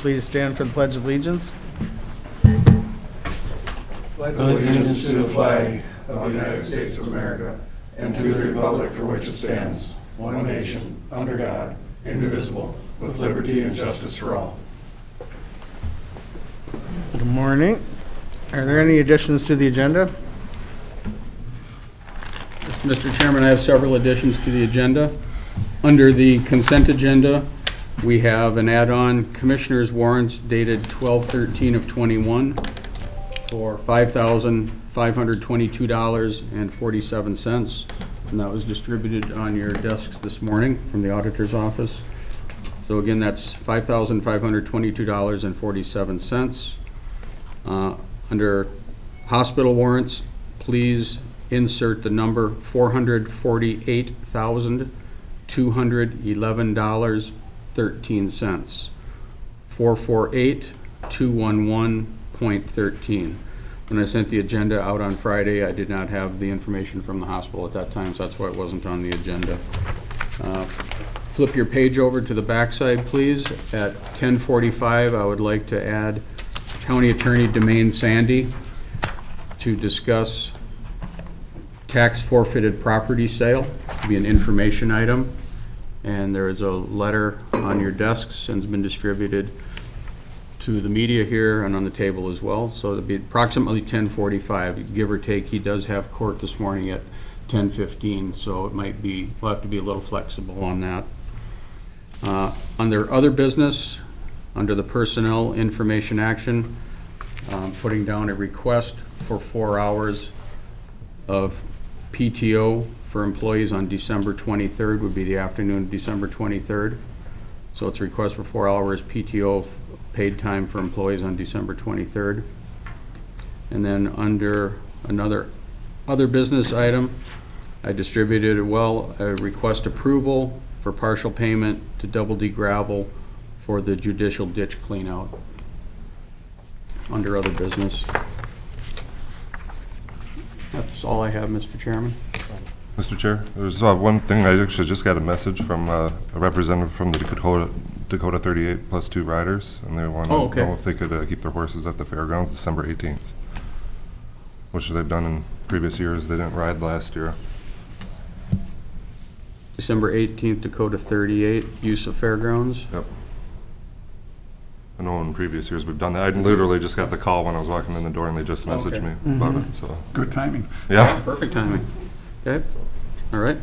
please stand for the Pledge of Allegiance. Pledge allegiance to the flag of the United States of America and to the republic for which it stands, one nation, under God, indivisible, with liberty and justice for all. Good morning. Are there any additions to the agenda? Mr. Chairman, I have several additions to the agenda. Under the consent agenda, we have an add-on commissioner's warrants dated 12/13 of '21 for $5,522.47, and that was distributed on your desks this morning from the auditor's office. So again, that's $5,522.47. Under hospital warrants, please insert the number $448,211.13. 448,211.13. When I sent the agenda out on Friday, I did not have the information from the hospital at that time, so that's why it wasn't on the agenda. Flip your page over to the backside, please. At 10:45, I would like to add County Attorney Demaine Sandy to discuss tax forfeited property sale. It'll be an information item, and there is a letter on your desks and it's been distributed to the media here and on the table as well. So it'll be approximately 10:45, give or take. He does have court this morning at 10:15, so it might be, we'll have to be a little flexible on that. Under other business, under the personnel information action, putting down a request for 4 hours of PTO for employees on December 23rd, would be the afternoon of December 23rd. So it's a request for 4 hours PTO paid time for employees on December 23rd. And then under another other business item, I distributed a request approval for partial payment to Double D Gravel for the judicial ditch cleanout under other business. That's all I have, Mr. Chairman. Mr. Chair, there's one thing. I actually just got a message from a representative from the Dakota 38 plus 2 riders, and they want to know if they could keep their horses at the fairgrounds December 18th, which they've done in previous years. They didn't ride last year. December 18th, Dakota 38, use of fairgrounds. Yep. I know in previous years we've done that. I literally just got the call when I was walking in the door, and they just messaged me about it. So Good timing. yeah. Perfect timing. Okay. All right.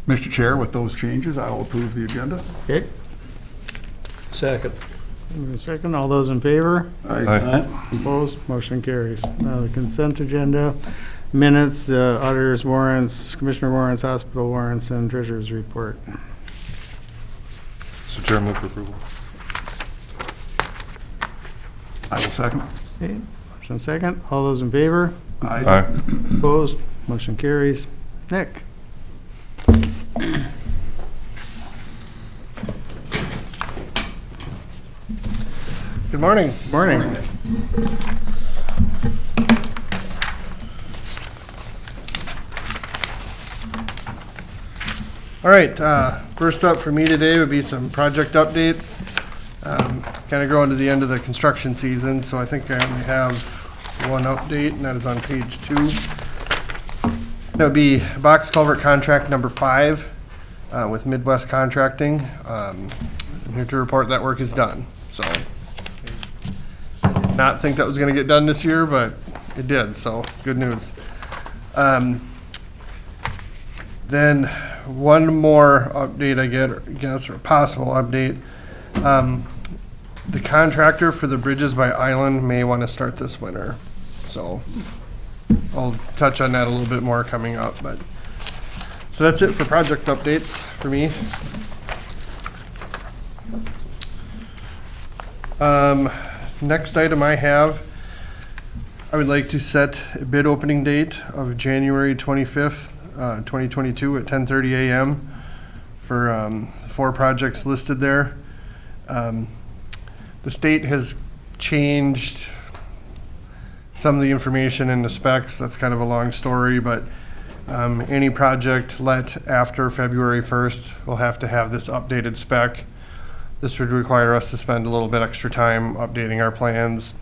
Mr. Chair, with those changes, I will approve the agenda. Okay. Second. Second, all those in favor? Aye. Opposed? Motion carries. Now the consent agenda, minutes, auditor's warrants, commissioner warrants, hospital warrants, and treasurer's report. Mr. Chair, move for approval. I will second. Okay, motion second. All those in favor? Aye. Opposed? Motion carries. Nick? Good morning. Morning. All right, first up for me today would be some project updates. Kind of growing to the end of the construction season, so I think I only have one update, and that is on page 2. That would be box culvert contract number 5 with Midwest Contracting. I'm here to report that work is done. So, not think that was going to get done this year, but it did, so good news. Then one more update I guess, or a possible update. The contractor for the bridges by Island may want to start this winter. So I'll touch on that a little bit more coming up. But so that's it for project updates for me. Next item I would like to set a bid opening date of January 25th, 2022 at 10:30 a.m. for 4 projects listed there. The state has changed some of the information in the specs. That's kind of a long story, but any project let after February 1st will have to have this updated spec. this would require us to spend a little bit extra time updating our plans.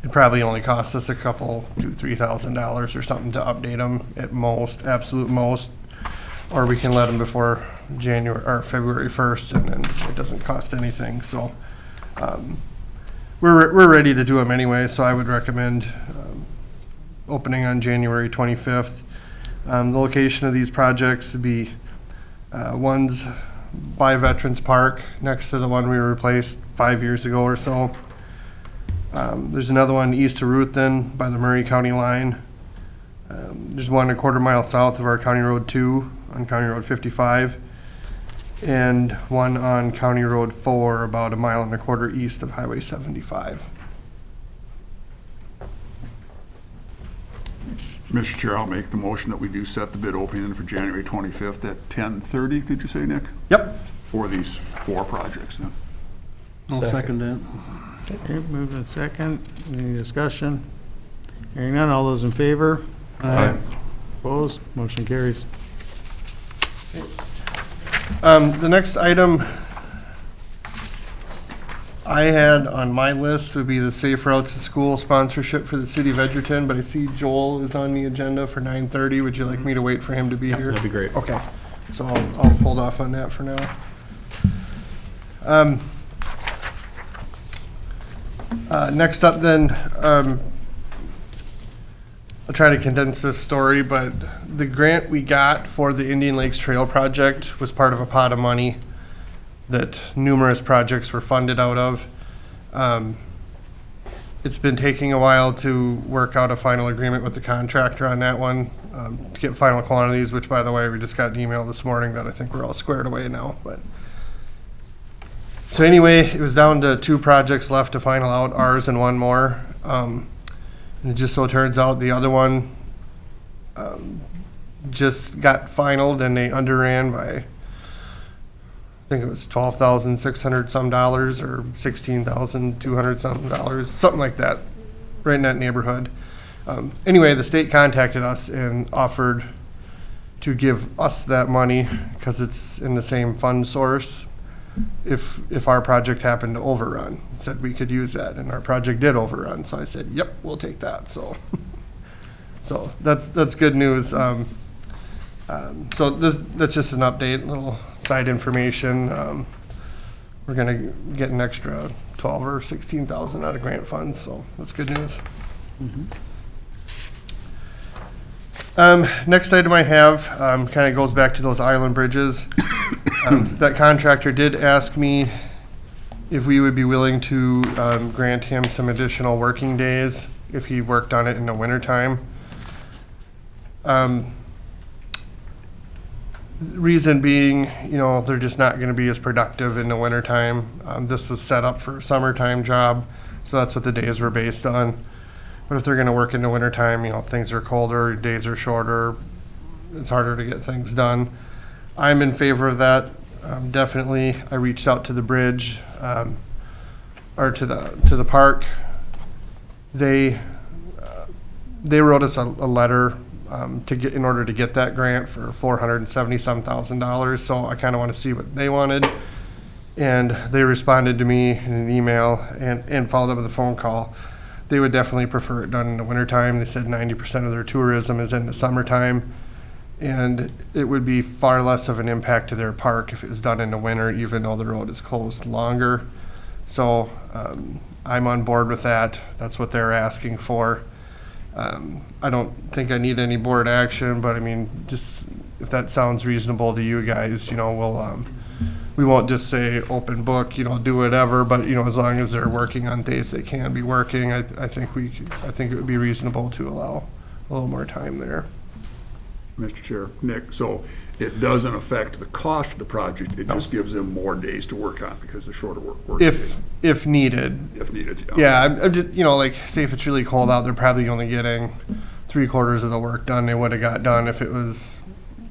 It probably only costs us a couple, $2,000-$3,000 or something to update them at most, absolute most. Or we can let them before January or February 1st, and then it doesn't cost anything. So we're ready to do them anyway. So I would recommend opening on January 25th. The location of these projects would be one's by Veterans Park, next to the one we replaced 5 years ago or so. There's another one east of Ruthven by the Murray County line. There's one a quarter mile south of our County Road 2 on County Road 55. And one on County Road 4 about 1.25 miles east of Highway 75. Mr. Chair, I'll make the motion that we do set the bid opening for January 25th at 10:30, did you say, Nick? Yep. For these 4 projects then. I'll second that. Okay, moved and second. Any discussion? Hearing none, all those in favor? Aye. Opposed? Motion carries. The next item I had on my list would be the Safe Routes to School sponsorship for the city of Edgerton, but I see Joel is on the agenda for 9:30. Would you like me to wait for him to be Yeah, here? that'd be great. Okay, so I'll hold off on that for now. Next up then, I'll try to condense this story, but the grant we got for the Indian Lakes Trail project was part of a pot of money that numerous projects were funded out of. It's been taking a while to work out a final agreement with the contractor on that one, to get final quantities, which, by the way, we just got an email this morning that I think we're all squared away now. But so anyway, it was down to 2 projects left to final out, ours and one more. And it just so turns out the other one just got finaled and they underran by, I think it was $12,600 some dollars or $16,200 something dollars, something like that, right in that neighborhood. Anyway, the state contacted us and offered to give us that money because it's in the same fund source. If our project happened to overrun, said we could use that, and our project did overrun. So I said, "Yep, we'll take that." So, so that's good news. So that's just an update, little side information. We're gonna get an extra 12 or 16,000 out of grant funds, so that's good news. Next item I have kind of goes back to those island bridges. That contractor did ask me if we would be willing to grant him some additional working days if he worked on it in the wintertime. Reason being, you know, they're just not going to be as productive in the wintertime. This was set up for a summertime job, so that's what the days were based on. But if they're going to work in the wintertime, you know, things are colder, days are shorter, it's harder to get things done. I'm in favor of that. Definitely, I reached out to the bridge, or to the park. They wrote us a letter to get in order to get that grant for $477,000. So I kind of want to see what they wanted, and they responded to me in an email and followed up with a phone call. They would definitely prefer it done in the wintertime. They said 90% of their tourism is in the summertime. And it would be far less of an impact to their park if it was done in the winter, even though the road is closed longer. So I'm on board with that. That's what they're asking for. I don't think I need any board action, but I mean, just if that sounds reasonable to you guys, you know, we won't just say open book, you know, do whatever. But you know, as long as they're working on days they can be working, I think it would be reasonable to allow a little more time there. Mr. Chair, Nick, so it doesn't affect the cost of the project, it just gives them more days to work on because the shorter work days. If needed. If needed, Yeah, I'm just, you know, like, say if it's really cold out, they're probably only getting 3/4 of the work done they would have got done if it was,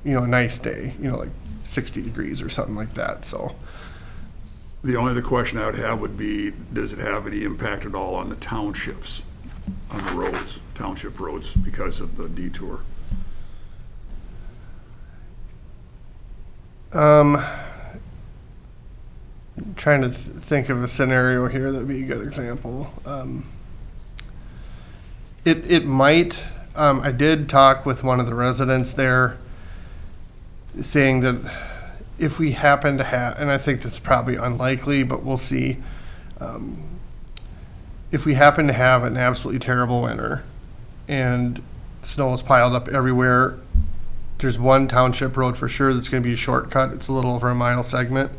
you know, a nice day, you know, like 60 degrees or something like that, so. The only other question I would have would be, does it have any impact at all on the townships, on the roads, township roads, because of the detour? trying to think of a scenario here that'd be a good example. It might, I did talk with one of the residents there saying that if we happen to have, and I think this is probably unlikely, but we'll see. If we happen to have an absolutely terrible winter and snow is piled up everywhere, there's one township road for sure that's going to be a shortcut. It's a little over a mile segment.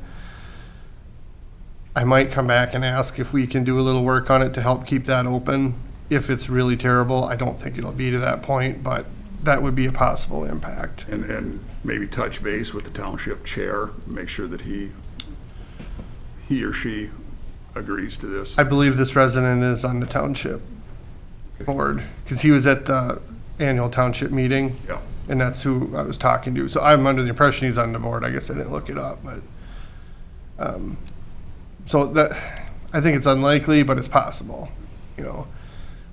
I might come back and ask if we can do a little work on it to help keep that open. If it's really terrible, I don't think it'll be to that point, but that would be a possible impact. And maybe touch base with the township chair, make sure that he or she agrees to this. I believe this resident is on the township board because he was at the annual township meeting. Yeah. And that's who I was talking to. So I'm under the impression he's on the board. I guess I didn't look it up, but so that I think it's unlikely, but it's possible. You know,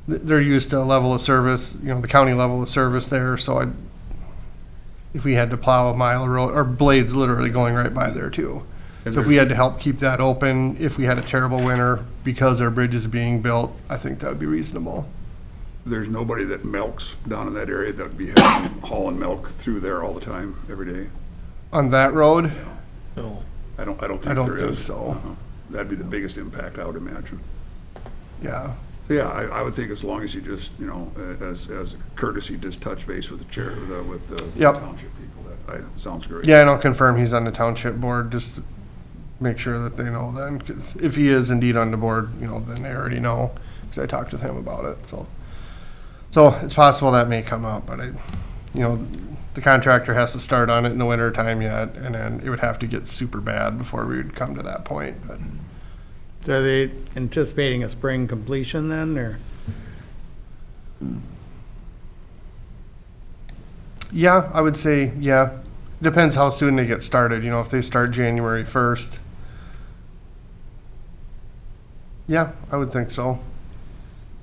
they're used to a level of service, you know, the county level of service there. So if we had to plow a mile of road, our blade's literally going right by there too. And So if we had to help keep that open, if we had a terrible winter because our bridge is being built, I think that would be reasonable. There's nobody that milks down in that area that would be hauling milk through there all the time, every day. On that road, No. I don't think I don't there think is. so. That'd be the biggest impact, I would imagine. yeah. So, yeah, I would think as long as you just, you know, as a courtesy, just touch base with the chair, with the Yep. township people. That sounds great. Yeah, and I'll confirm he's on the township board, just to make sure that they know then, because if he is indeed on the board, you know, then they already know, because I talked with him about it, so. So it's possible that may come up, but you know, the contractor has to start on it in the winter time yet, and then it would have to get super bad before we would come to that point, but. So are they anticipating a spring completion then, or? Yeah, I would say, yeah. Depends how soon they get started, you know, if they start January 1st. Yeah, I would think so.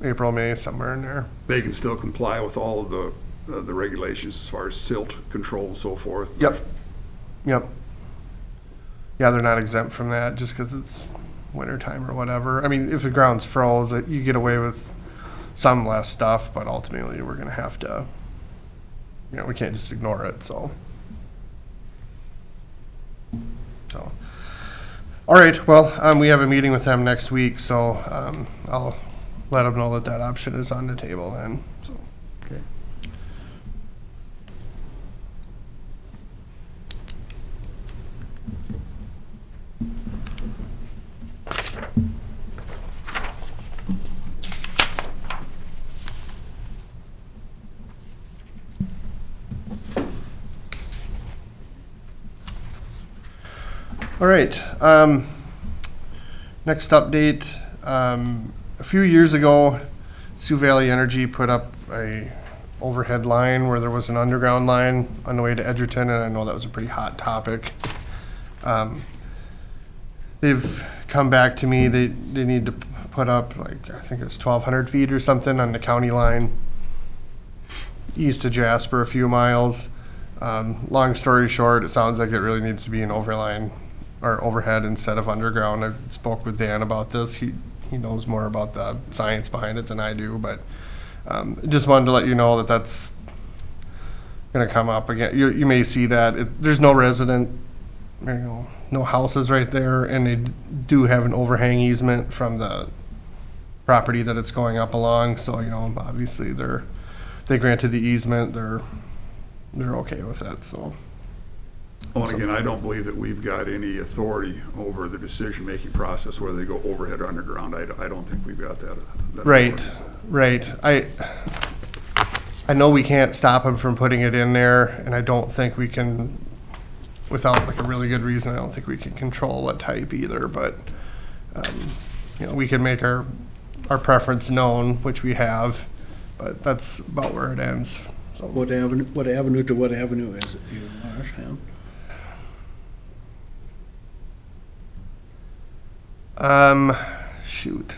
April, May, somewhere in there. They can still comply with all of the regulations as far as silt control and so forth. Yep. Yep. Yeah, they're not exempt from that just because it's winter time or whatever. I mean, if the ground's froze, you get away with some less stuff, but ultimately we're going to have to, you know, we can't just ignore it, so. All right, well, we have a meeting with them next week, so I'll let them know that that option is on the table then, so. Okay. All right, next update, a few years ago, Sioux Valley Energy put up a overhead line where there was an underground line on the way to Edgerton, and I know that was a pretty hot topic. They've come back to me, they need to put up, like, I think it's 1,200 feet or something on the county line east of Jasper, a few miles. Long story short, it sounds like it really needs to be an overhead instead of underground. I spoke with Dan about this. He knows more about the science behind it than I do, but just wanted to let you know that that's going to come up again. You may see that. There's no resident, you know, no houses right there, and they do have an overhang easement from the property that it's going up along. So, you know, obviously they granted the easement. They're okay with it. So. Well, and again, I don't believe that we've got any authority over the decision-making process, whether they go overhead or underground. I don't think we've got that. Right, authority, so. right. I know we can't stop them from putting it in there, and I don't think we can, without like a really good reason, I don't think we can control what type either, but, you know, we can make our preference known, which we have, but that's about where it ends, so. What avenue to what avenue is it, you understand? Shoot.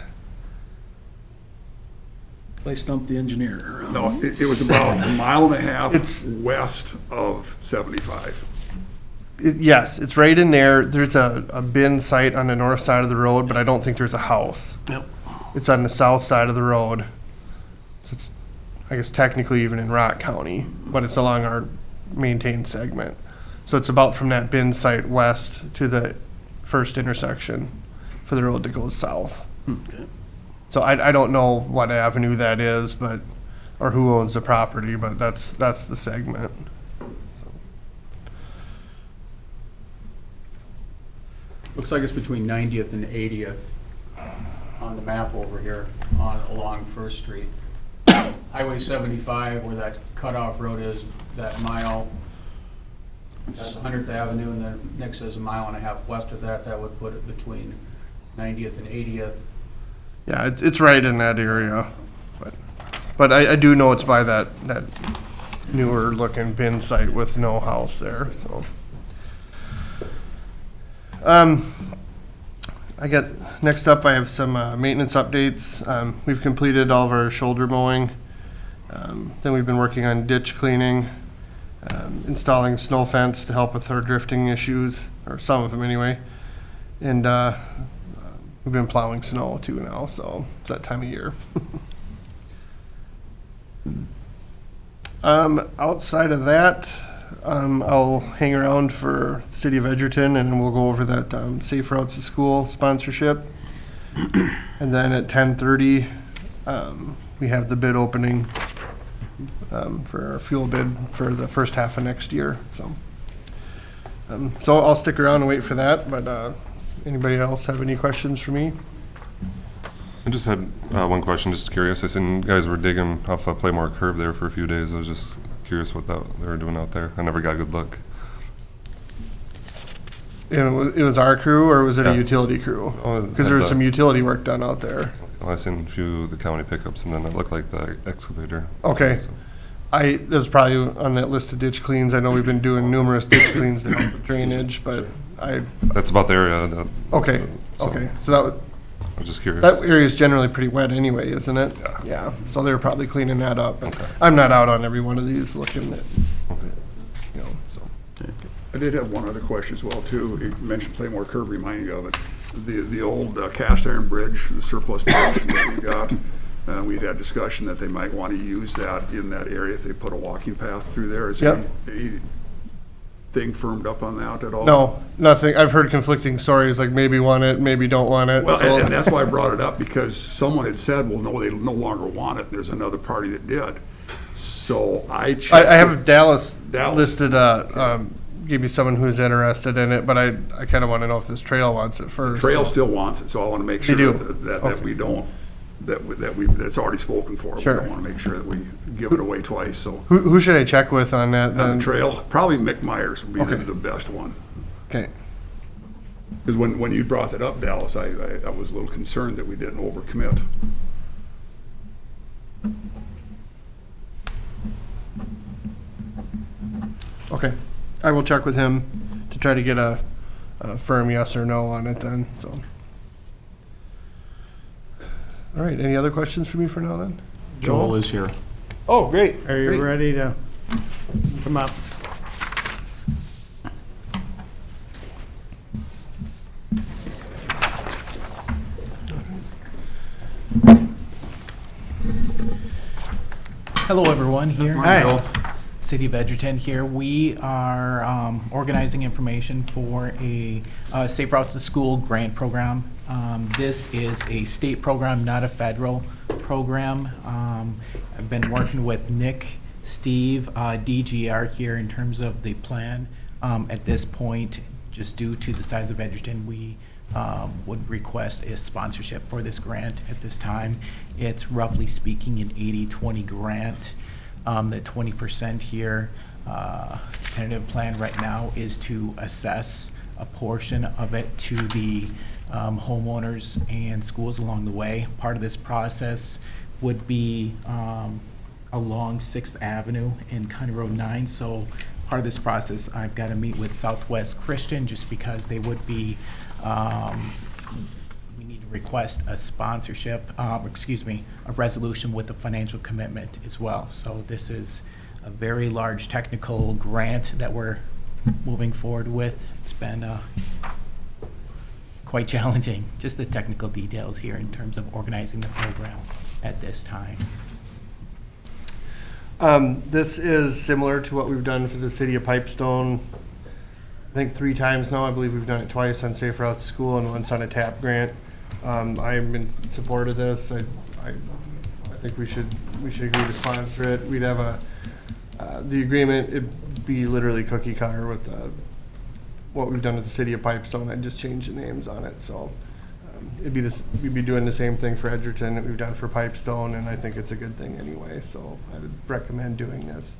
I stumped the engineer. No, it was about a mile and a half It's- west of 75. Yes, it's right in there. There's a bin site on the north side of the road, but I don't think there's a house. Yep. It's on the south side of the road. So it's, I guess, technically even in Rock County, but it's along our maintained segment. So it's about from that bin site west to the first intersection for the road that goes south. Okay. So I don't know what avenue that is, but, or who owns the property, but that's the segment. Looks like it's between 90th and 80th on the map over here along First Street. Highway 75, where that cutoff road is, that mile, that's 100th Avenue, and then next is a mile and a half west of that. That would put it between 90th and 80th. Yeah, it's right in that area, but I do know it's by that newer looking bin site with no house there, so. Next up, I have some maintenance updates. We've completed all of our shoulder mowing. Then we've been working on ditch cleaning, installing snow fence to help with our drifting issues, or some of them anyway. And we've been plowing snow too now, so it's that time of year. Outside of that, I'll hang around for the City of Edgerton, and we'll go over that Safe Routes to School sponsorship. And then at 10:30, we have the bid opening for our fuel bid for the first half of next year. So I'll stick around and wait for that. But anybody else have any questions for me? I just had one question, just curious. I seen you guys were digging off a Playmore curve there for a few days. I was just curious what they were doing out there. I never got a good look. And it was our crew, or was it Yeah. a utility crew? Oh, Because there was some utility work done out there. Well, I seen a few of the county pickups, and then it looked like the excavator. Okay. So, It was probably on that list of ditch cleans. I know we've been doing numerous ditch cleans to help with drainage, but that's about the area. okay. So, Okay. So that I was just curious. that area is generally pretty wet anyway, isn't it? Yeah. So they're probably cleaning that up. And Okay. I'm not out on every one of these looking at, so. I did have one other question as well, too. You mentioned Playmore Curve, reminding me of it. The old cast iron bridge, the surplus bridge that we got, we'd had discussion that they might want to use that in that area if they put a walking path through there. Is Yep. anything firmed up on that at all? No, nothing. I've heard conflicting stories, like maybe want it, maybe don't want it. Well, so. and that's why I brought it up, because someone had said, well, no, they no longer want it. There's another party that did. So I checked. I have Dallas Dallas. listed, give you someone who's interested in it, but I kind of want to know if this trail wants it first. Trail still wants it, so I want to make sure do? that Okay. we don't, that it's already spoken for. Sure. We don't want to make sure that we give it away twice, so. Who should I check with on that On then? the trail, probably Mick Myers would be Okay. the best one. Okay. Because when you brought that up, Dallas, I was a little concerned that we didn't overcommit. Okay. I will check with him to try to get a firm yes or no on it then, so. All right, any other questions for me for now then? Joel is here. Oh, great. Are you Great. ready to come up? Hello, everyone here. Hi. City of Edgerton here. We are organizing information for a Safe Routes to School grant program. This is a state program, not a federal program. I've been working with Nick, Steve, DGR here in terms of the plan. At this point, just due to the size of Edgerton, we would request a sponsorship for this grant at this time. It's roughly speaking an 80-20 grant. The 20% here, tentative plan right now is to assess a portion of it to the homeowners and schools along the way. Part of this process would be along 6th Avenue and County Road 9. So part of this process, I've got to meet with Southwest Christian just because they would be, we need to request a sponsorship, a resolution with a financial commitment as well. So this is a very large technical grant that we're moving forward with. It's been quite challenging, just the technical details here in terms of organizing the program at this time. This is similar to what we've done for the city of Pipestone. I think 3 times now. I believe we've done it twice on Safe Routes School and once on a TAP grant. I'm in support of this. I think we should agree to sponsor it. We'd have the agreement. It'd be literally cookie cutter with what we've done with the city of Pipestone. I'd just change the names on it. So we'd be doing the same thing for Edgerton that we've done for Pipestone, and I think it's a good thing anyway. So I would recommend doing this.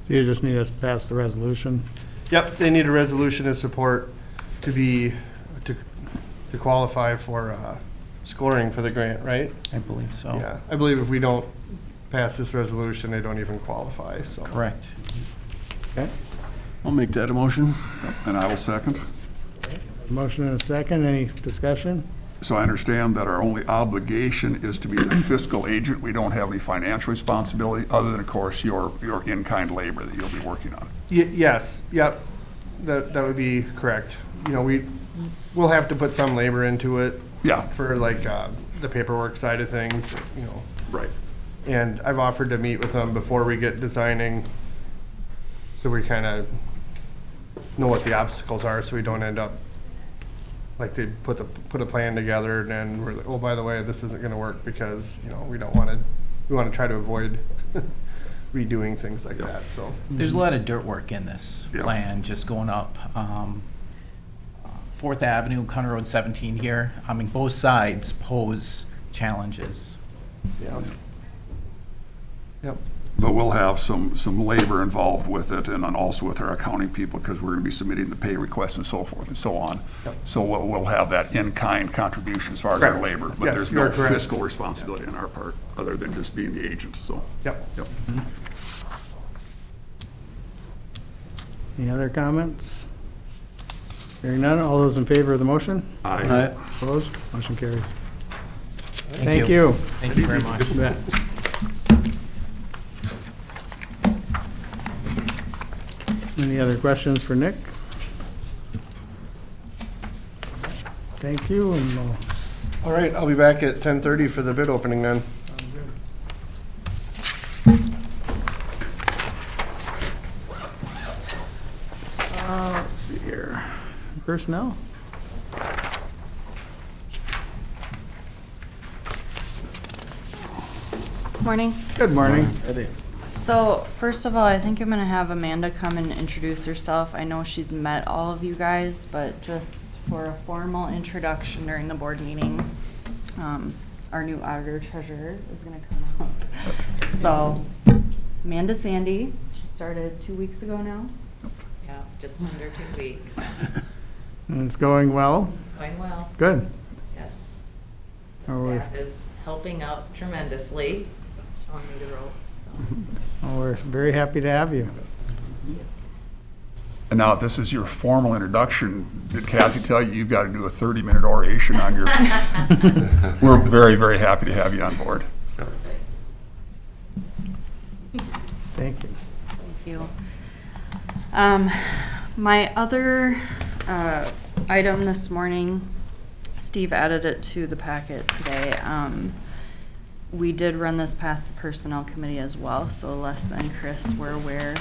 So you just need us to pass the resolution? Yep, they need a resolution of support to qualify for scoring for the grant, right? I believe so. Yeah, I believe if we don't pass this resolution, they don't even qualify, so. Correct. Okay. I'll make that a motion. And I will second. Motion and a second. Any discussion? So I understand that our only obligation is to be the fiscal agent. We don't have any financial responsibility, other than, of course, your in-kind labor that you'll be working on. Yes, yep, that would be correct. You know, we'll have to put some labor into it. Yeah. For like the paperwork side of things, you know. Right. And I've offered to meet with them before we get designing, so we kind of know what the obstacles are, so we don't end up like they put a plan together and then we're like, oh, by the way, this isn't going to work because, you know, we want to try to avoid redoing things like that. So There's a lot of dirt work in this plan, just going up 4th Avenue, County Road 17 here. I mean, both sides pose challenges. yeah. Yep. But we'll have some labor involved with it, and then also with our accounting people, because we're going to be submitting the pay requests and so forth and so on. Yep. So we'll have that in-kind contribution as far as our Correct. labor, but Yes, there's you're no correct. fiscal responsibility on our part, other than just being the agent, so. Yep. Yep. Any other comments? Hearing none, all those in favor of the motion? Aye. Opposed? Motion carries. Thank you. Thank you very much. You bet. Any other questions for Nick? Thank you, and we'll All right, I'll be back at 10:30 for the bid opening then. let's see here. Personnel? Morning. Good morning. So first of all, I think I'm gonna have Amanda come and introduce herself. I know she's met all of you guys, but just for a formal introduction during the board meeting, our new auditor treasurer is gonna come up. So Amanda Sandy, she started 2 weeks ago now. Yeah, just under 2 weeks. And it's going well? It's going well, Good. yes. Are we- Staff is helping out tremendously, showing me the ropes, so. Well, we're very happy to have you. And now, if this is your formal introduction, did Kathy tell you you've got to do a 30-minute oration on your... We're very, very happy to have you on board. Thank you. Thank you. My other item this morning, Steve added it to the packet today. We did run this past the Personnel Committee as well, so Les and Chris were aware.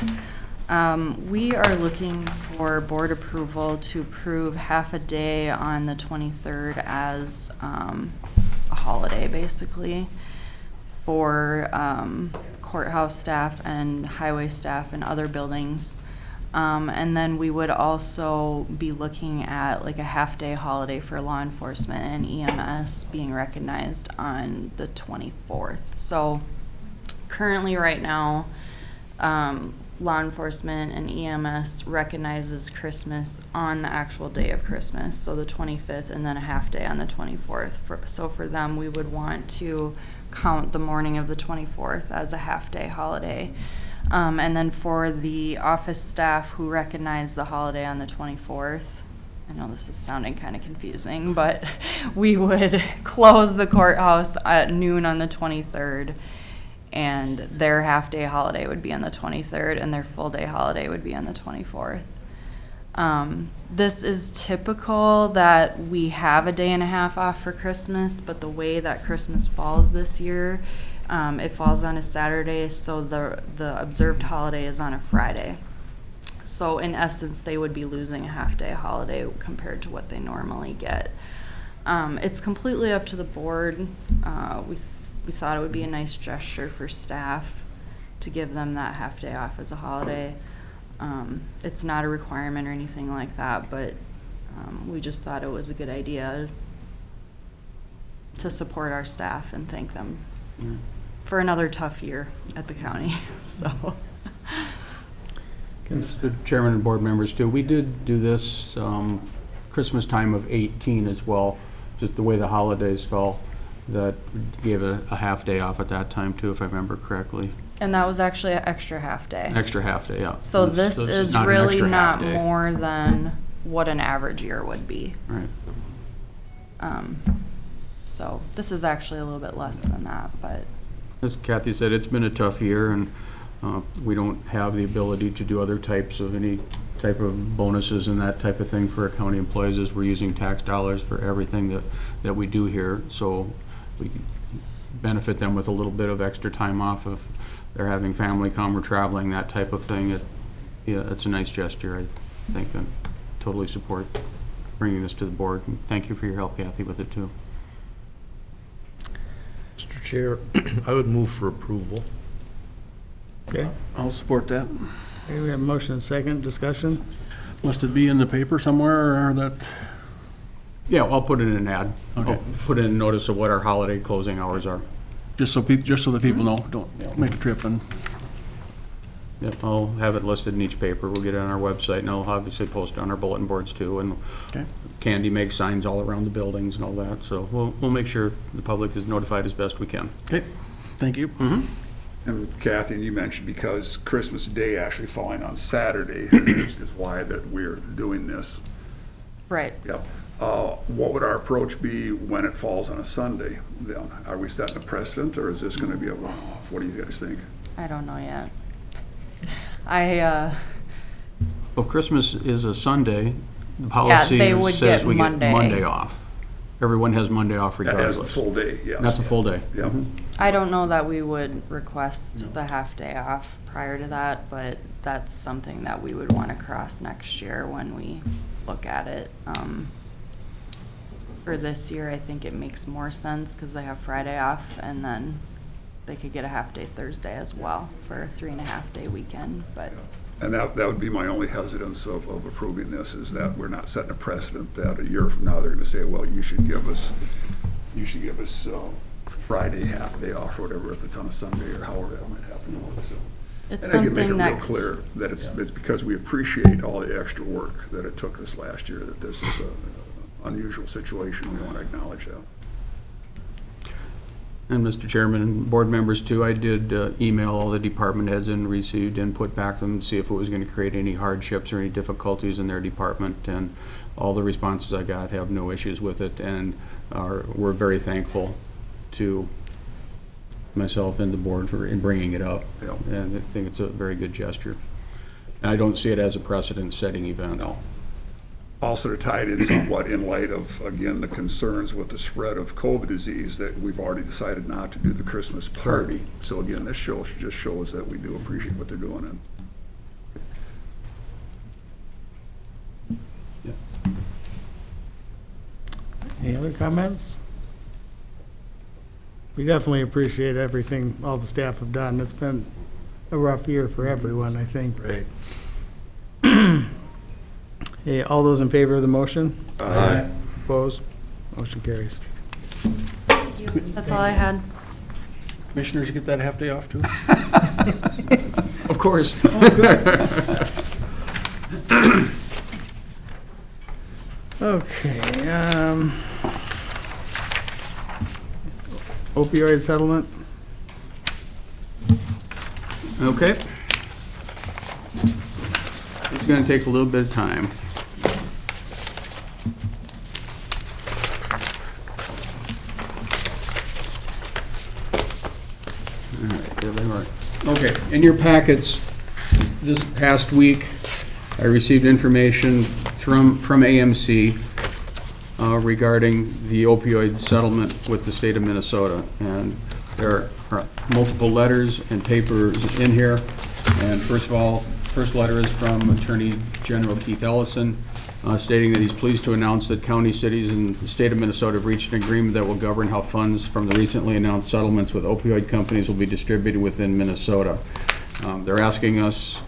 We are looking for board approval to approve half a day on the 23rd as a holiday, basically, for courthouse staff and highway staff and other buildings. And then we would also be looking at like a half-day holiday for law enforcement and EMS being recognized on the 24th. So currently right now, law enforcement and EMS recognizes Christmas on the actual day of Christmas, so the 25th, and then a half-day on the 24th. So for them, we would want to count the morning of the 24th as a half-day holiday. And then for the office staff who recognize the holiday on the 24th, I know this is sounding kind of confusing, but we would close the courthouse at noon on the 23rd, and their half-day holiday would be on the 23rd, and their full-day holiday would be on the 24th. This is typical that we have a day and a half off for Christmas, but the way that Christmas falls this year, it falls on a Saturday, so the observed holiday is on a Friday. So in essence, they would be losing a half-day holiday compared to what they normally get. It's completely up to the board. We thought it would be a nice gesture for staff to give them that half-day off as a holiday. It's not a requirement or anything like that, but we just thought it was a good idea to support our staff and thank them for another tough year at the county. So, Mr. Chairman and board members too, we did do this Christmas time of 18 as well, just the way the holidays fell, that gave a half day off at that time too, if I remember correctly. and that was actually an extra half day. Extra half day, yeah. So this is not an really extra half not day. more than what an average year would be. Right. So this is actually a little bit less than that, but As Kathy said, it's been a tough year, and we don't have the ability to do other types of any type of bonuses and that type of thing for our county employees, as we're using tax dollars for everything that we do here. So we benefit them with a little bit of extra time off if they're having family come or traveling, that type of thing. It's a nice gesture, I think, and totally support bringing this to the board. And thank you for your help, Kathy, with it too. Mr. Chair, I would move for approval. Okay, I'll support that. okay, we have a motion and second, discussion. Must it be in the paper somewhere, or that? Yeah, I'll put it in an ad. Okay. I'll put in a notice of what our holiday closing hours are. Just so the people know, don't make a trip and. Yep, I'll have it listed in each paper. We'll get it on our website, and I'll obviously post it on our bulletin boards too. And Okay. Candy makes signs all around the buildings and all that, so we'll make sure the public is notified as best we can. Okay, thank you. And Kathy, and you mentioned because Christmas Day actually falling on Saturday is why that we're doing this. right. Yep. What would our approach be when it falls on a Sunday then? Are we setting a precedent, or is this gonna be a one-off? What do you guys think? I don't know yet. Well, if Christmas is a Sunday, the policy they would says get we get Monday. Monday off. Everyone has Monday off As regardless. the full day, yes. That's a full day. Yep. I don't know that we would request the half day off prior to that, but that's something that we would want to cross next year when we look at it. For this year, I think it makes more sense because they have Friday off, and then they could get a half day Thursday as well for a 3.5 day weekend, but. And that would be my only hesitance of approving this, is that we're not setting a precedent that a year from now, they're gonna say, well, you should give us Friday half day off or whatever, if it's on a Sunday or however that might happen. So, It's and I can make it something real that, clear that it's because we appreciate all the extra work that it took this last year, that this is an unusual situation. We want to acknowledge that. And Mr. Chairman and board members too, I did email all the department heads and received input back from them to see if it was going to create any hardships or any difficulties in their department. And all the responses I got have no issues with it, and we're very thankful to myself and the board for bringing it up. Yeah. And I think it's a very good gesture. And I don't see it as a precedent-setting event. No. Also to tie it in somewhat in light of, again, the concerns with the spread of COVID disease, that we've already decided not to do the Christmas party. So again, this just shows that we do appreciate what they're doing. And Any other comments? We definitely appreciate everything all the staff have done. It's been a rough year for everyone, I think. Right. Hey, all those in favor of the motion? Aye. Opposed? Motion carries. that's all I had. Commissioners, you get that half day off too? Of course. Okay, opioid settlement? Okay. It's going to take a little bit of time. All right, there they are. Okay, in your packets, this past week, I received information from AMC regarding the opioid settlement with the state of Minnesota. And there are multiple letters and papers in here. And first of all, first letter is from Attorney General Keith Ellison, stating that he's pleased to announce that county, cities, and the state of Minnesota have reached an agreement that will govern how funds from the recently announced settlements with opioid companies will be distributed within Minnesota. They're asking us,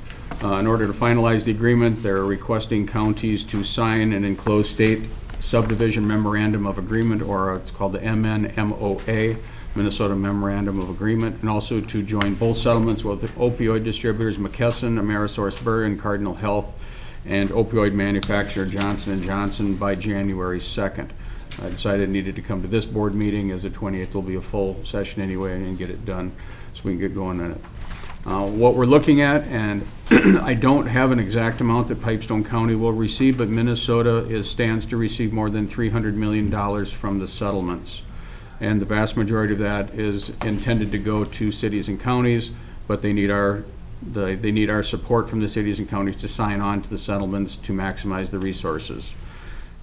in order to finalize the agreement, they're requesting counties to sign an enclosed state subdivision memorandum of agreement, or it's called the MNMOA, Minnesota Memorandum of Agreement, and also to join both settlements with opioid distributors McKesson, AmerisourceBergen, Cardinal Health, and opioid manufacturer Johnson & Johnson by January 2nd. I decided it needed to come to this board meeting, as the 28th will be a full session anyway, and get it done so we can get going on it. What we're looking at, and I don't have an exact amount that Pipestone County will receive, but Minnesota stands to receive more than $300 million from the settlements. And the vast majority of that is intended to go to cities and counties, but they need our support from the cities and counties to sign on to the settlements to maximize the resources.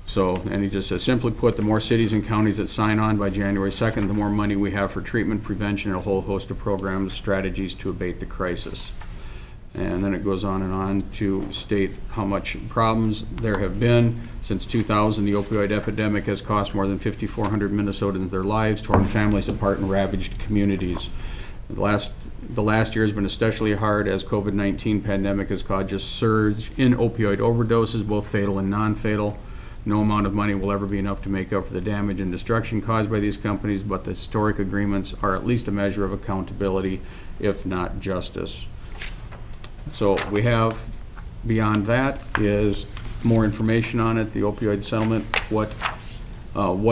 So, and he just says, simply put, the more cities and counties that sign on by January 2nd, the more money we have for treatment, prevention, and a whole host of programs, strategies to abate the crisis. And then it goes on to state how much problems there have been. Since 2000, the opioid epidemic has cost more than 5,400 Minnesotans their lives, torn families apart, and ravaged communities. The last year has been especially hard, as COVID-19 pandemic has caused a surge in opioid overdoses, both fatal and non-fatal. No amount of money will ever be enough to make up for the damage and destruction caused by these companies, but the historic agreements are at least a measure of accountability, if not justice. So we have, beyond that, is more information on it, the opioid settlement, what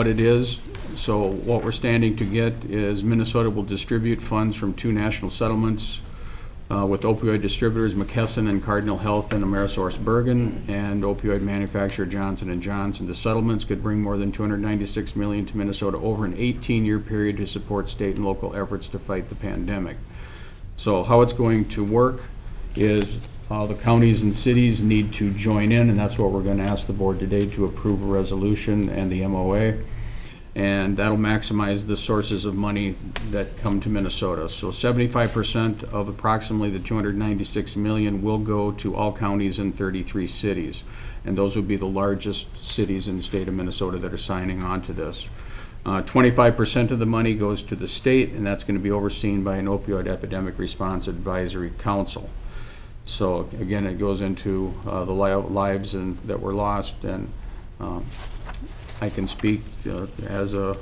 it is. So what we're standing to get is Minnesota will distribute funds from 2 national settlements with opioid distributors McKesson and Cardinal Health and AmerisourceBergen, and opioid manufacturer Johnson & Johnson. The settlements could bring more than $296 million to Minnesota over an 18-year period to support state and local efforts to fight the pandemic. So how it's going to work is the counties and cities need to join in, and that's what we're going to ask the board today, to approve a resolution and the MOA. And that'll maximize the sources of money that come to Minnesota. So 75% of approximately the $296 million will go to all counties in 33 cities. And those would be the largest cities in the state of Minnesota that are signing on to this. 25% of the money goes to the state, and that's going to be overseen by an opioid epidemic response advisory council. So again, it goes into the lives that were lost, and I can speak as a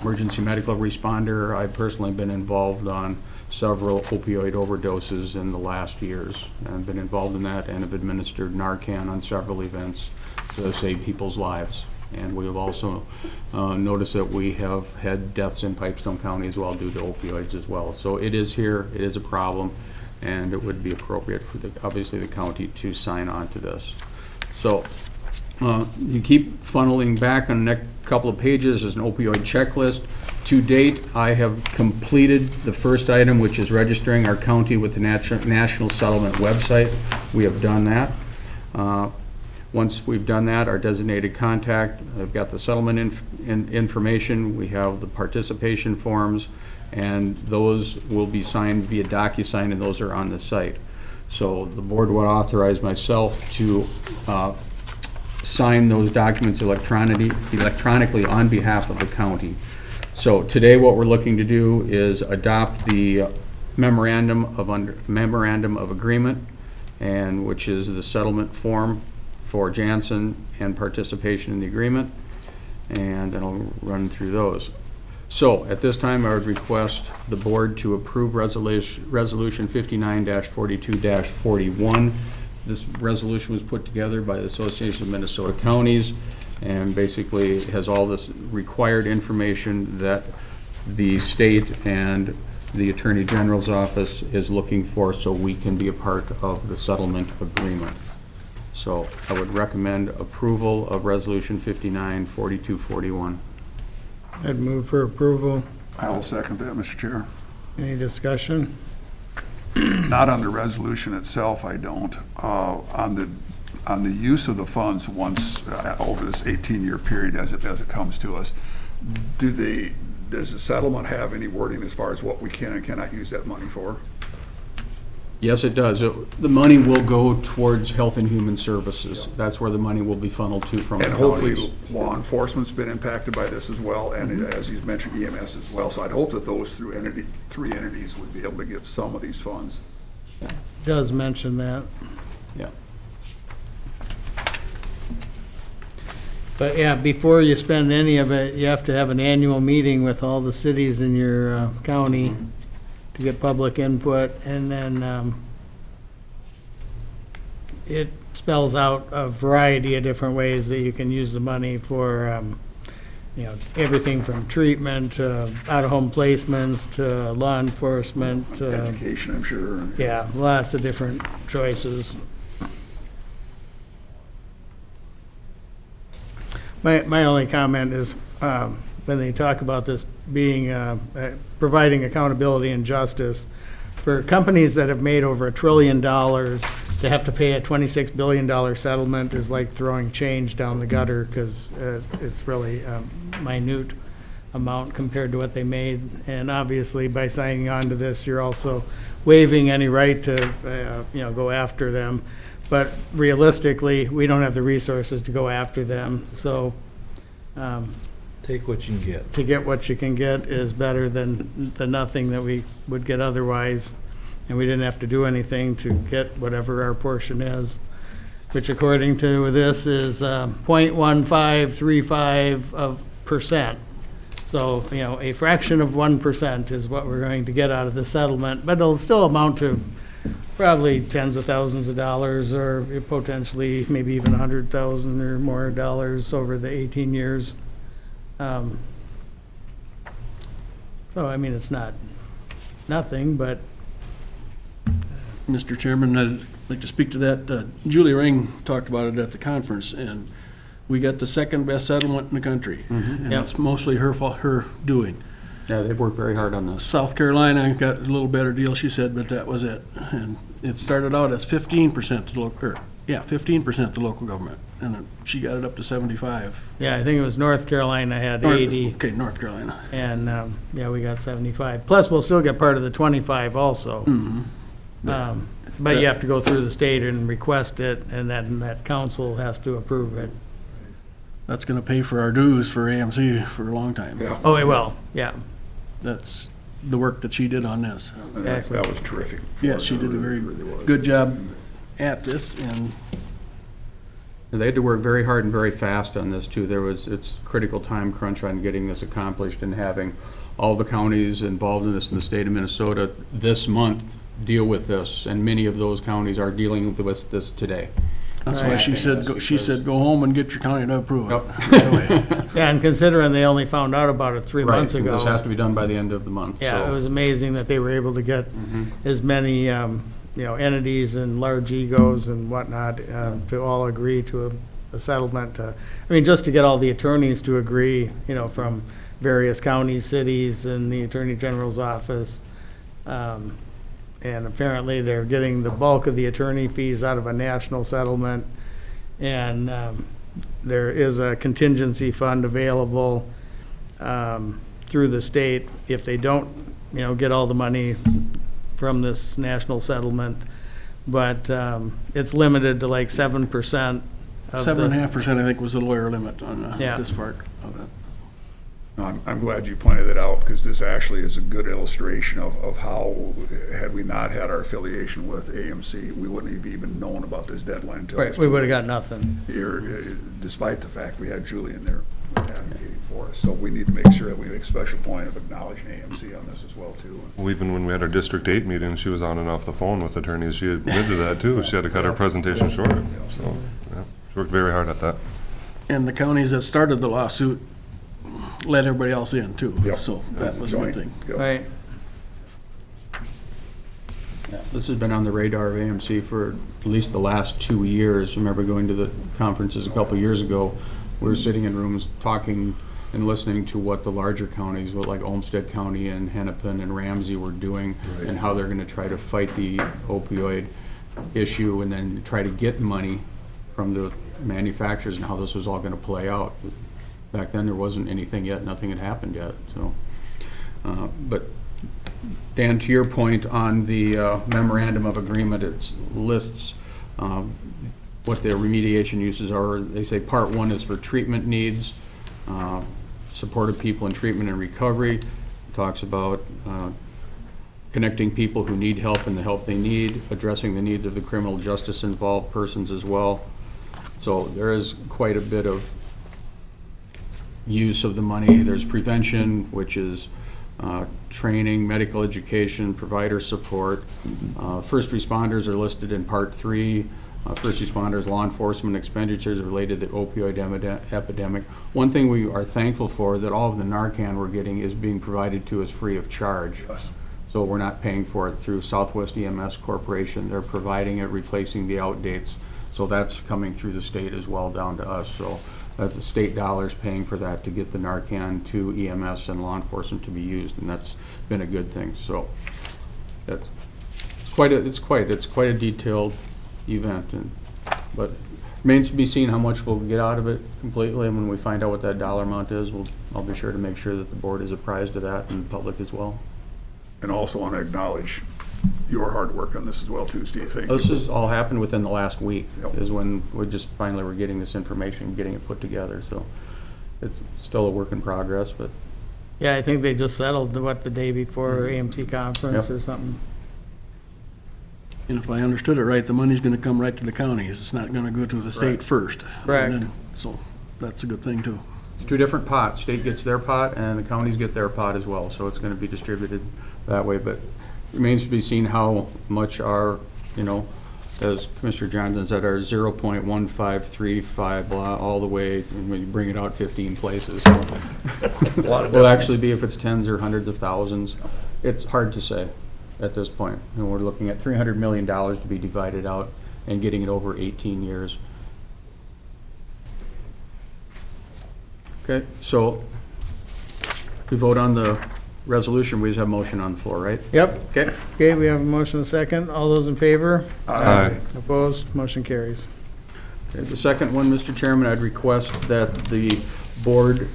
emergency medical responder. I've personally been involved on several opioid overdoses in the last years. I've been involved in that and have administered Narcan on several events to save people's lives. And we have also noticed that we have had deaths in Pipestone County as well due to opioids as well. So it is here, it is a problem, and it would be appropriate for obviously the county to sign on to this. So you keep funneling back on the next couple of pages as an opioid checklist. To date, I have completed the first item, which is registering our county with the National Settlement website. We have done that. Once we've done that, our designated contact, I've got the settlement information, we have the participation forms, and those will be signed via DocuSign, and those are on the site. So the board would authorize myself to sign those documents electronically on behalf of the county. So today what we're looking to do is adopt the Memorandum of Agreement, and which is the settlement form for Janssen and participation in the agreement, and then I'll run through those. So at this time, I would request the board to approve resolution 59-42-41. This resolution was put together by the Association of Minnesota Counties, and basically has all this required information that the state and the Attorney General's office is looking for, so we can be a part of the settlement agreement. So I would recommend approval of resolution 59-42-41. I'd move for approval. I will second that, Mr. Chair. Any discussion? Not on the resolution itself, I don't. On the use of the funds once, over this 18-year period as it comes to us, does the settlement have any wording as far as what we can and cannot use that money for? Yes, it does. The money will go towards Health and Human Services. That's where the money will be funneled to from the And counties. hopefully law enforcement's been impacted by this as well, and as you mentioned, EMS as well. So I'd hope that those three entities would be able to get some of these funds. Does mention that. Yeah. But yeah, before you spend any of it, you have to have an annual meeting with all the cities in your county to get public input, and then it spells out a variety of different ways that you can use the money for, everything from treatment to out-of-home placements to law enforcement. Education, I'm sure. Yeah, lots of different choices. My only comment is, when they talk about this being, providing accountability and justice, for companies that have made over $1 trillion, to have to pay a $26 billion settlement is like throwing change down the gutter, because it's really a minute amount compared to what they made. And obviously, by signing on to this, you're also waiving any right to, go after them. But realistically, we don't have the resources to go after them, so. Take what you can get. To get what you can get is better than the nothing that we would get otherwise. And we didn't have to do anything to get whatever our portion is, which according to this is 0.1535%. So, a fraction of 1% is what we're going to get out of the settlement, but it'll still amount to probably tens of thousands of dollars, or potentially maybe even $100,000 or more dollars over the 18 years. So, it's not nothing, but. Mr. Chairman, I'd like to speak to that. Julie Ring talked about it at the conference, and we got the second best settlement in the country. And Yep. it's mostly her doing. Yeah, they've worked very hard on this. South Carolina got a little better deal, she said, but that was it. And it started out as 15% to local, 15% to local government, and then she got it up to 75. Yeah, I think it was North Carolina had 80, Okay, North Carolina. and, we got 75. Plus, we'll still get part of the 25 also. But you have to go through the state and request it, and then that council has to approve it. That's gonna pay for our dues for AMC for a long time. Yeah. Oh, it will, yeah. That's the work that she did on this. And that was terrific. Yes, she did a very It really was. good job at this, and They had to work very hard and very fast on this too. It's critical time crunch on getting this accomplished, and having all the counties involved in this in the state of Minnesota this month deal with this, and many of those counties are dealing with this today. that's why she said, go home and get your county to approve it. Yep. Right away. Yeah, and considering they only found out about it 3 months Right, ago. this has to be done by the end of the month. Yeah, so. it was amazing that they were able to get as many, entities and large egos and whatnot to all agree to a settlement. Just to get all the attorneys to agree, from various counties, cities, and the Attorney General's office. And apparently they're getting the bulk of the attorney fees out of a national settlement. And there is a contingency fund available through the state if they don't, get all the money from this national settlement. But it's limited to like 7%. 7.5%, I think, was the lawyer limit on Yeah. this part of it. I'm glad you pointed that out, because this actually is a good illustration of how, had we not had our affiliation with AMC, we wouldn't have even known about this deadline until. Right, we would have got nothing. Here, despite the fact we had Julie in there advocating for us. So we need to make sure that we make special point of acknowledging AMC on this as well, too. Well, even when we had our District 8 meeting, she was on and off the phone with attorneys. She admitted that too. She had to cut her presentation short. So, yeah, she worked very hard at that. And the counties that started the lawsuit let everybody else in too, Yep. so that was a good thing. Yep. Right. This has been on the radar of AMC for at least the last 2 years. I remember going to the conferences a couple of years ago. We were sitting in rooms talking and listening to what the larger counties, like Olmsted County and Hennepin and Ramsey were doing, and how they're gonna try to fight the opioid issue, and then try to get money from the manufacturers, and how this was all gonna play out. Back then, there wasn't anything yet, nothing had happened yet, so. But Dan, to your point on the memorandum of agreement, it lists what their remediation uses are. They say part 1 is for treatment needs, support of people in treatment and recovery. It talks about connecting people who need help and the help they need, addressing the needs of the criminal justice involved persons as well. So there is quite a bit of use of the money. There's prevention, which is training, medical education, provider support. First responders are listed in part 3. First responders, law enforcement expenditures related to the opioid epidemic. One thing we are thankful for, that all of the Narcan we're getting is being provided to us free of charge. Yes. So we're not paying for it through Southwest EMS Corporation. They're providing it, replacing the outdates. So that's coming through the state as well down to us. So that's the state dollars paying for that to get the Narcan to EMS and law enforcement to be used, and that's been a good thing. So it's quite a detailed event, but remains to be seen how much we'll get out of it completely. And when we find out what that dollar amount is, I'll be sure to make sure that the board is apprised of that, and the public as well. And also want to acknowledge your hard work on this as well too, Steve. Thank you. This has all happened within the last week. Yep. Is when we just finally were getting this information, getting it put together. So it's still a work in progress, but Yeah, I think they just settled, the day before AMC conference Yep. or something. And if I understood it right, the money's gonna come right to the counties. It's not gonna go to the state first. Correct. And then- So that's a good thing too. it's 2 different pots. State gets their pot and the counties get their pot as well. So it's going to be distributed that way. But remains to be seen how much our, as Commissioner Johnson said, our 0.1535 all the way, and when you bring it out 15 places. So will actually be if it's tens or hundreds of thousands. It's hard to say at this point. We're looking at $300 million to be divided out and getting it over 18 years. Okay, so we vote on the resolution. We just have motion on the floor, right? Yep. Okay. Okay, we have a motion and a second. All those in favor? Aye. Opposed? Motion carries. Okay, the second one, Mr. Chairman, I'd request that the board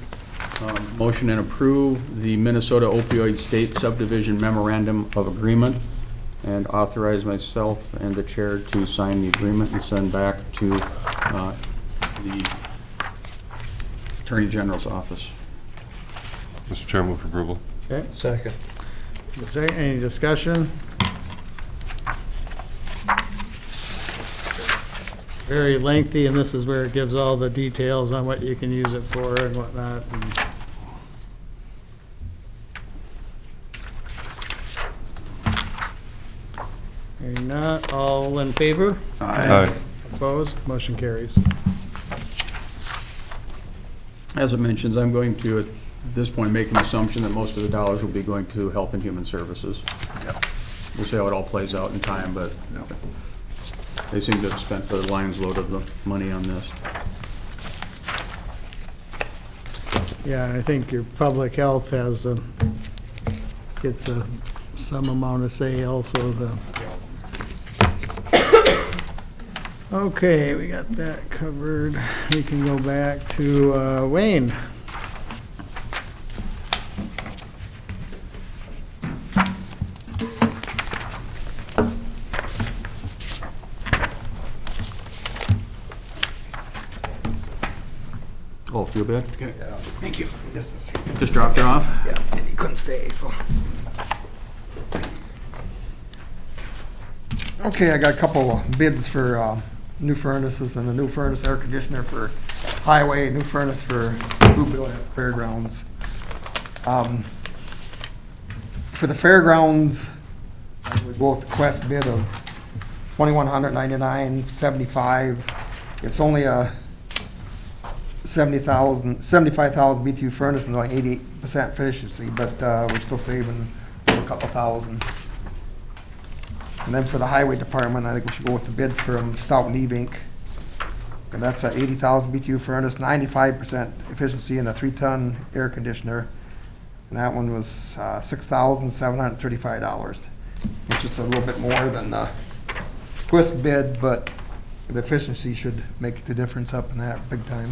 motion and approve the Minnesota Opioid State Subdivision Memorandum of Agreement, and authorize myself and the chair to sign the agreement and send back to the Attorney General's office. Mr. Chair, move for approval. Okay, Second. any discussion? Very lengthy, and this is where it gives all the details on what you can use it for and whatnot. Hearing none, all in favor? Aye. Opposed? Motion carries. As it mentions, I'm going to, at this point, make an assumption that most of the dollars will be going to Health and Human Services. Yep. We'll see how it all plays out in time, but Yep. they seem to have spent the lion's load of the money on this. Yeah, I think your public health gets some amount of say also. Okay, we got that covered. We can go back to Wayne. Oh, feel bad? Okay. Thank you. Yes, Just dropped her off? yeah, and he couldn't stay, so. Okay, I got a couple bids for new furnaces and a new furnace air conditioner for highway, new furnace for food building at fairgrounds. For the fairgrounds, we go with the Quest bid of $2,199.75. It's only a 75,000 BTU furnace and only 88% efficiency, but we're still saving a couple thousand. And then for the highway department, I think we should go with the bid from Stout and Evink, And that's a 80,000 BTU furnace, 95% efficiency in a 3-ton air conditioner. And that one was $6,735, which is a little bit more than the Quist bid, but the efficiency should make the difference up in that big time.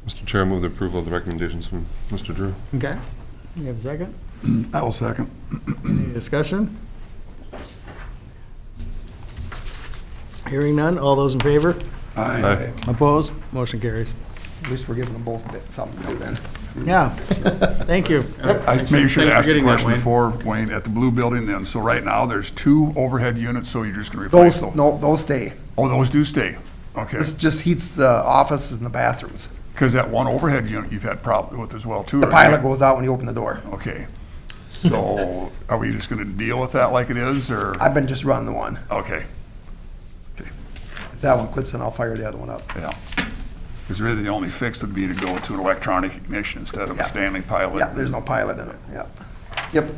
Mr. Chair, I move the approval of the recommendations from Mr. Drew. Okay. You have a second? I will second. Any discussion? Hearing none, all those in favor? Aye. Opposed? Motion carries. At least we're giving them both a bit something to do then. Yeah, thank you. Maybe you should Thanks for ask a getting that, question Wayne. before, Wayne, at the blue building then. So right now, there's 2 overhead units, so you're just gonna replace Those, those? no, those stay. Oh, those do stay? Okay. This just heats the offices and the bathrooms. Because that one overhead unit you've had problems with as well, too, The right? pilot goes out when you open the door. Okay. So are we just gonna deal with that like it is, or? I've been just running the one. Okay, If that one quits, then I'll fire the other one up. yeah. Because really the only fix would be to go to an electronic ignition instead of a Yeah. standing pilot. Yeah, there's no pilot in it, yeah. Yep.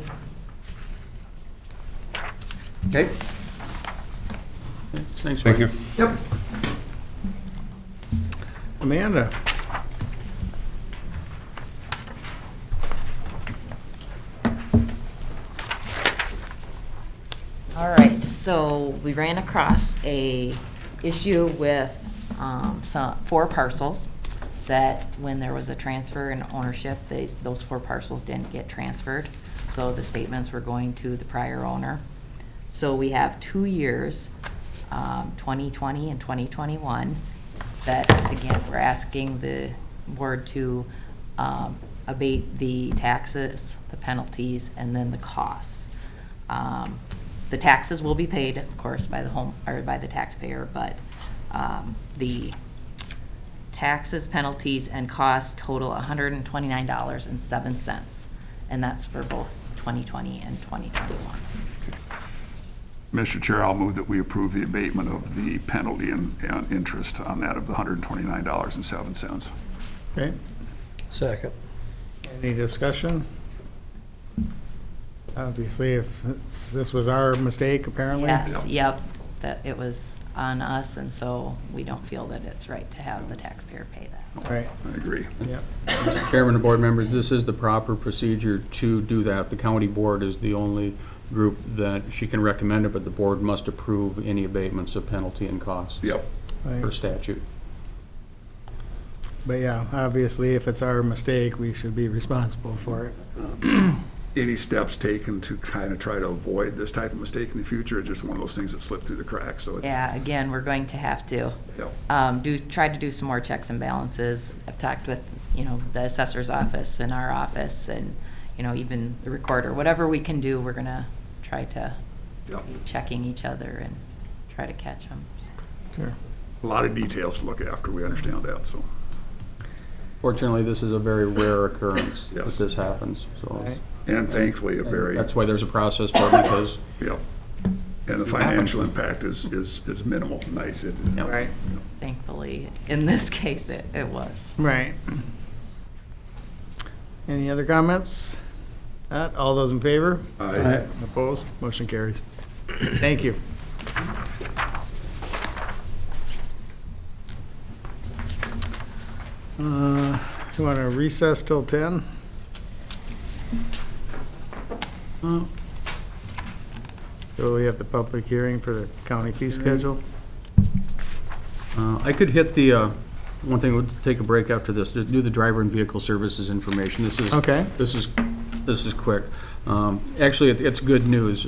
Okay, Thanks, Thank Wayne. you. yep. Amanda? All right, so we ran across a issue with 4 parcels that when there was a transfer in ownership, those 4 parcels didn't get transferred. So the statements were going to the prior owner. So we have 2 years, 2020 and 2021, that, again, we're asking the board to abate the taxes, the penalties, and then the costs. The taxes will be paid, of course, by the by the taxpayer, but the taxes, penalties, and costs total $129.07, and that's for both 2020 and 2021. Mr. Chair, I'll move that we approve the abatement of the penalty and interest on that of the $129.07. Okay, Second. any discussion? Obviously, if this was our mistake, apparently. Yes, yep, that it was on us, and so we don't feel that it's right to have the taxpayer pay that. Right, I agree. yep. Chairman and board members, this is the proper procedure to do that. The county board is the only group that she can recommend it, but the board must approve any abatements of penalty and costs Yep. per statute. But yeah, obviously, if it's our mistake, we should be responsible for it. Any steps taken to kind of try to avoid this type of mistake in the future, or just one of those things that slip through the cracks, so it's. Yeah, again, we're going to have to Yep. try to do some more checks and balances. I've talked with, the assessor's office and our office and, even the recorder. Whatever we can do, we're gonna try to Yep. be checking each other and try to catch them. Sure. A lot of details to look after, we understand that, so. Fortunately, this is a very rare occurrence that Yes. this happens, so. Right. And thankfully, a very, That's why there's a process for it, because yep. And the financial impact is minimal, nice. Right, Thankfully, in this case, it was. right. Any other comments? Not, all those in favor? Aye. Opposed? Motion carries. Thank you. You want to recess till 10? So we have the public hearing for the county fee schedule? I could hit the, one thing, we'll take a break after this, to do the driver and vehicle services information. This is. Okay. This is quick. Actually, it's good news.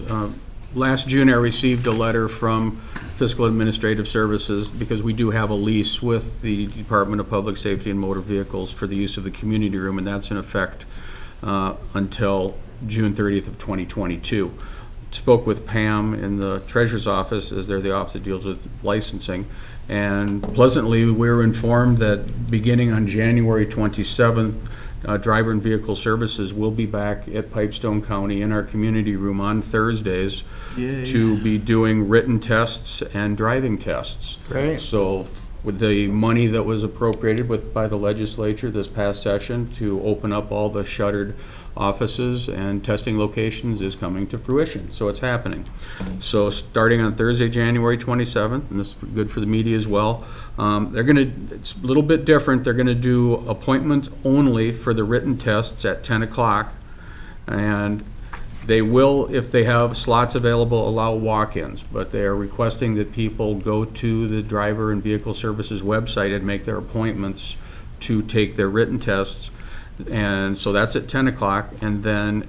Last June, I received a letter from Fiscal Administrative Services, because we do have a lease with the Department of Public Safety and Motor Vehicles for the use of the community room, and that's in effect until June 30th of 2022. Spoke with Pam in the Treasurer's Office, as they're the office that deals with licensing, and pleasantly, we were informed that beginning on January 27th, Driver and Vehicle Services will be back at Pipestone County in our community room on Thursdays Yay. to be doing written tests and driving tests. Great. So with the money that was appropriated by the legislature this past session to open up all the shuttered offices and testing locations is coming to fruition, so it's happening. So starting on Thursday, January 27th, and this is good for the media as well, it's a little bit different. They're gonna do appointments only for the written tests at 10 o'clock, and they will, if they have slots available, allow walk-ins, but they are requesting that people go to the Driver and Vehicle Services website and make their appointments to take their written tests. And so that's at 10 o'clock, and then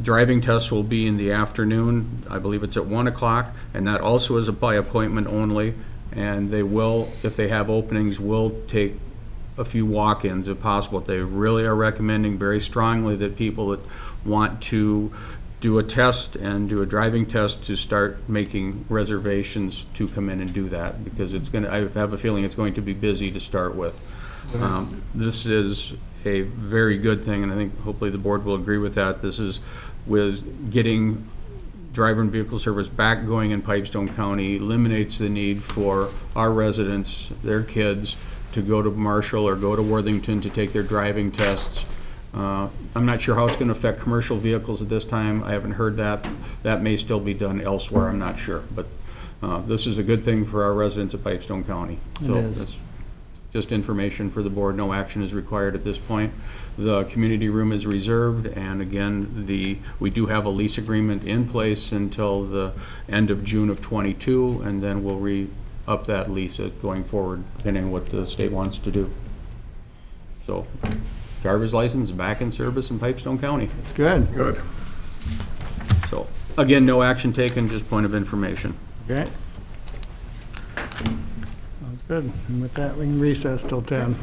driving tests will be in the afternoon. I believe it's at 1 o'clock, and that also is by appointment only. And they will, if they have openings, will take a few walk-ins if possible. They really are recommending very strongly that people that want to do a test and do a driving test to start making reservations to come in and do that, because it's gonna, I have a feeling it's going to be busy to start with. This is a very good thing, and I think hopefully the board will agree with that. This is with getting driver and vehicle service back going in Pipestone County, eliminates the need for our residents, their kids, to go to Marshall or go to Worthington to take their driving tests. I'm not sure how it's going to affect commercial vehicles at this time. I haven't heard that. That may still be done elsewhere, I'm not sure. But this is a good thing for our residents of Pipestone County. So is. that's just information for the board. No action is required at this point. The community room is reserved, and again, we do have a lease agreement in place until the end of June of '22, and then we'll re-up that lease going forward, depending on what the state wants to do. So, driver's license back in service in Pipestone County. It's good. Good. So, again, no action taken, just point of information. Okay. Sounds good. And with that, we can recess till 10.